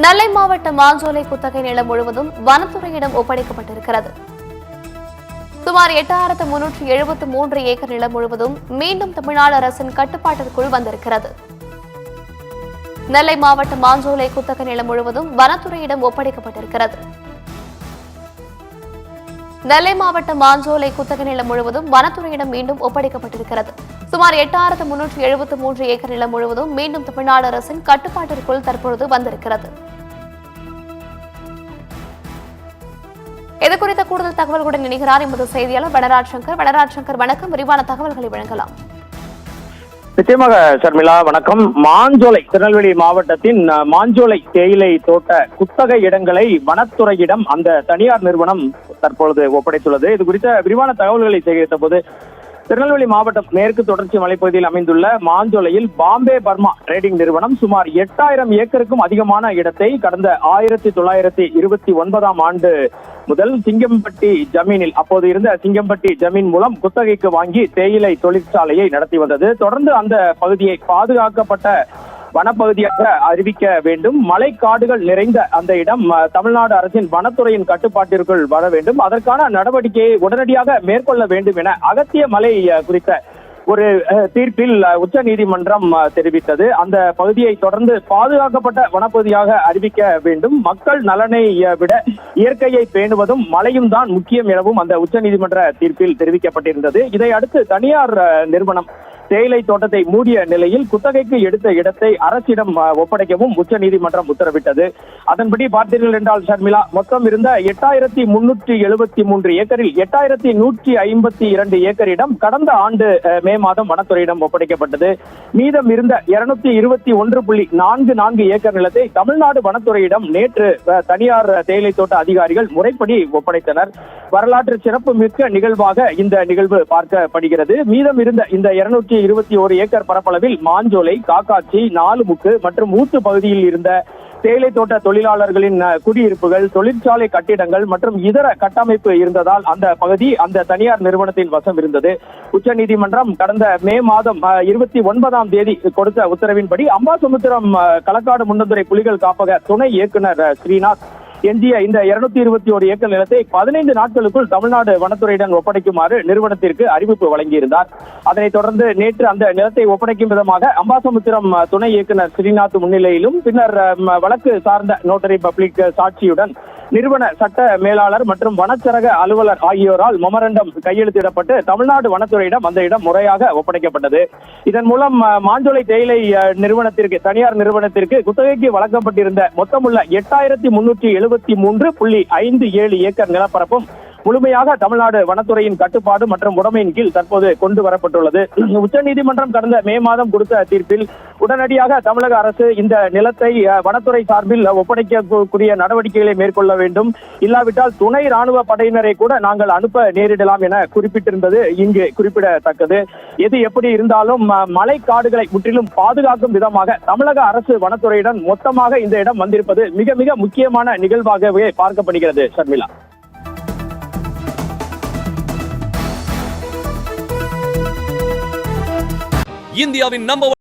நெல்லை மாவட்ட மாஞ்சோலை குத்தகை நிலம் முழுவதும் வனத்துறையிடம் ஒப்படைக்கப்பட்டிருக்கிறது. சுமார் 8373 ஏக்கர் நிலம் முழுவதும் மீண்டும் தமிழ்நாடு அரசின் கட்டுப்பாட்டிற்குள் வந்திருக்கிறது. நெல்லை மாவட்ட மாஞ்சோலை குத்தகை நிலம் முழுவதும் வனத்துறையிடம் ஒப்படைக்கப்பட்டிருக்கிறது. நெல்லை மாவட்ட மாஞ்சோலை குத்தகை நிலம் முழுவதும் வனத்துறையிடம் மீண்டும் ஒப்படைக்கப்பட்டிருக்கிறது. சுமார் 8373 ஏக்கர் நிலம் முழுவதும் மீண்டும் தமிழ்நாடு அரசின் கட்டுப்பாட்டிற்குள் தற்பொழுது வந்திருக்கிறது. இது குறித்த கூடுதல் தகவல்களுடன் இணைகிறார் எமது செய்தியாளர் வனராஜ் சங்கர். வனராஜ் சங்கர், வணக்கம். விரிவான தகவல்களை வழங்கலாம். நிச்சயமாக ஷர்மிளா, வணக்கம். மாஞ்சோலை, திருநெல்வேலி மாவட்டத்தின் மாஞ்சோலை தேயிலை தோட்ட குத்தகை இடங்களை வனத்துறையிடம் அந்த தனியார் நிறுவனம் தற்பொழுது ஒப்படைத்துள்ளது. இது குறித்த விரிவான தகவல்களை சேகரித்த போது திருநெல்வேலி மாவட்டம் மேற்கு தொடர்ச்சி மலைப்பகுதியில் அமைந்துள்ள மாஞ்சோலையில் பாம்பே பர்மா டிரேடிங் நிறுவனம் சுமார் 8000 ஏக்கருக்கும் அதிகமான இடத்தை கடந்த 1929ஆம் ஆண்டு முதல் சிங்கம்பட்டி ஜமீனில், அப்போது இருந்த சிங்கம்பட்டி ஜமீன் மூலம் குத்தகைக்கு வாங்கி தேயிலை தொழிற்சாலையை நடத்தி வந்தது. தொடர்ந்து அந்த பகுதியை பாதுகாக்கப்பட்ட வனப்பகுதியாக அறிவிக்க வேண்டும். மலைக்காடுகள் நிறைந்த அந்த இடம் தமிழ்நாடு அரசின் வனத்துறையின் கட்டுப்பாட்டிற்குள் வர வேண்டும். அதற்கான நடவடிக்கையை உடனடியாக மேற்கொள்ள வேண்டும் என அகத்திய மலை குறித்த ஒரு தீர்ப்பில் உச்ச நீதிமன்றம் தெரிவித்தது. அந்த பகுதியை தொடர்ந்து பாதுகாக்கப்பட்ட வனப்பகுதியாக அறிவிக்க வேண்டும். மக்கள் நலனை விட இயற்கையை பேணுவதும் மழையும் தான் முக்கியம் எனவும் அந்த உச்ச நீதிமன்ற தீர்ப்பில் தெரிவிக்கப்பட்டிருந்தது. இதை அடுத்து தனியார் நிறுவனம் தேயிலை தோட்டத்தை மூடிய நிலையில் குத்தகைக்கு எடுத்த இடத்தை அரசிடம் ஒப்படைக்கவும் உச்ச நீதிமன்றம் உத்தரவிட்டது. அதன்படி பார்த்தீர்கள் என்றால் ஷர்மிளா, மொத்தம் இருந்த 8373 ஏக்கரில் 8152 ஏக்கரிடம் கடந்த ஆண்டு மே மாதம் வனத்துறையிடம் ஒப்படைக்கப்பட்டது. மீதம் இருந்த 221.44 ஏக்கர் நிலத்தை தமிழ்நாடு வனத்துறையிடம் நேற்று தனியார் தேயிலை தோட்ட அதிகாரிகள் முறைப்படி ஒப்படைத்தனர். வரலாற்று சிறப்பு மிக்க நிகழ்வாக இந்த நிகழ்வு பார்க்கப்படுகிறது. மீதம் இருந்த இந்த 221 ஏக்கர் பரப்பளவில் மாஞ்சோலை, காக்காட்சி, நாலுமுக்கு மற்றும் ஊத்து பகுதியில் இருந்த தேயிலை தோட்ட தொழிலாளர்களின் குடியிருப்புகள், தொழிற்சாலை கட்டிடங்கள் மற்றும் இதர கட்டமைப்பு இருந்ததால் அந்த பகுதி அந்த தனியார் நிறுவனத்தின் வசம் இருந்தது. உச்ச நீதிமன்றம் கடந்த மே மாதம் 29ஆம் தேதி கொடுத்த உத்தரவின்படி அம்பாசமுத்திரம் களக்காடு முன்னந்துறை புலிகள் காப்பக துணை இயக்குனர் ஸ்ரீநாத் எஞ்சிய இந்த 221 ஏக்கர் நிலத்தை 15 நாட்களுக்குள் தமிழ்நாடு வனத்துறையிடம் ஒப்படைக்குமாறு நிறுவனத்திற்கு அறிவிப்பு வழங்கியிருந்தார். அதனைத் தொடர்ந்து நேற்று அந்த நிலத்தை ஒப்படைக்கும் விதமாக அம்பாசமுத்திரம் துணை இயக்குனர் ஸ்ரீநாத் முன்னிலையிலும் பின்னர் வழக்கு சார்ந்த நோட்டரி பப்ளிக் சாட்சியுடன் நிறுவன சட்ட மேலாளர் மற்றும் வனச்சரக அலுவலர் ஆகியோரால் மெமரண்டம் கையெழுத்திடப்பட்டு தமிழ்நாடு வனத்துறையிடம் அந்த இடம் முறையாக ஒப்படைக்கப்பட்டது. இதன் மூலம் மாஞ்சோலை தேயிலை நிறுவனத்திற்கு, தனியார் நிறுவனத்திற்கு குத்தகைக்கு வழங்கப்பட்டிருந்த மொத்தமுள்ள 8373.57 ஏக்கர் நிலப்பரப்பும் முழுமையாக தமிழ்நாடு வனத்துறையின் கட்டுப்பாடு மற்றும் உடைமையின் கீழ் தற்போது கொண்டு வரப்பட்டுள்ளது. உச்சநீதிமன்றம் கடந்த மே மாதம் கொடுத்த தீர்ப்பில் உடனடியாக தமிழக அரசு இந்த நிலத்தை வனத்துறை சார்பில் ஒப்படைக்கக்கூடிய நடவடிக்கைகளை மேற்கொள்ள வேண்டும், இல்லாவிட்டால் துணை ராணுவ படையினரை கூட நாங்கள் அனுப்ப நேரிடலாம் என குறிப்பிட்டிருந்தது இங்கு குறிப்பிடத்தக்கது. எது எப்படி இருந்தாலும் மலைக்காடுகளை முற்றிலும் பாதுகாக்கும் விதமாக தமிழக அரசு வனத்துறையுடன் மொத்தமாக இந்த இடம் வந்திருப்பது மிக மிக முக்கியமான நிகழ்வாகவே பார்க்கப்படுகிறது. ஷர்மிளா, இந்தியாவின் நம்பர்